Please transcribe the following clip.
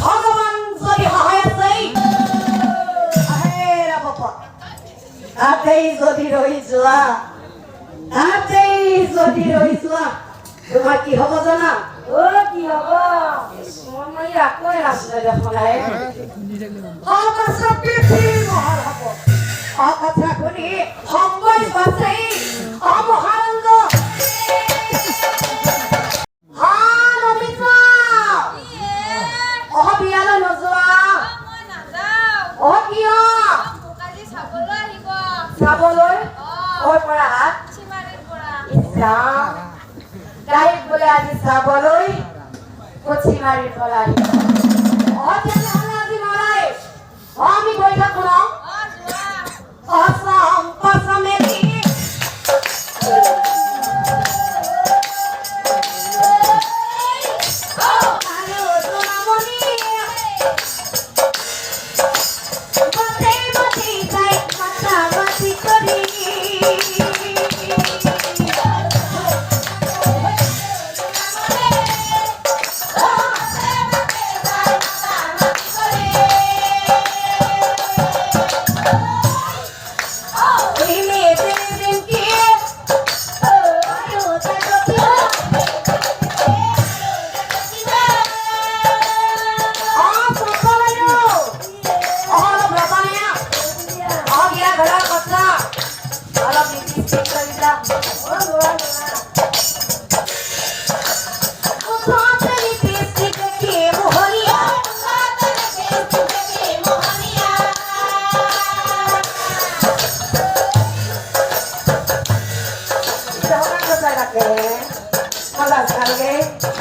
ভগবান যদি হয় আছে আহেৰা বাবা তাতেই যদি ৰৈ যোৱা তোমাৰ কি হ'ব জানা কি হ'ব মই আকৌ আছিলে দেখোন কথা শুনি সময় বাছেই মহানন্দ বিয়ালৈ নোযোৱা চাবলৈ কৰ পৰা হাত গাড়ীত বোলে আজি চাবলৈ কচিমাৰীৰ পৰা তেনেহ'লে আজি নৰাই আমি গৈ থাকো ন অসমে Hola,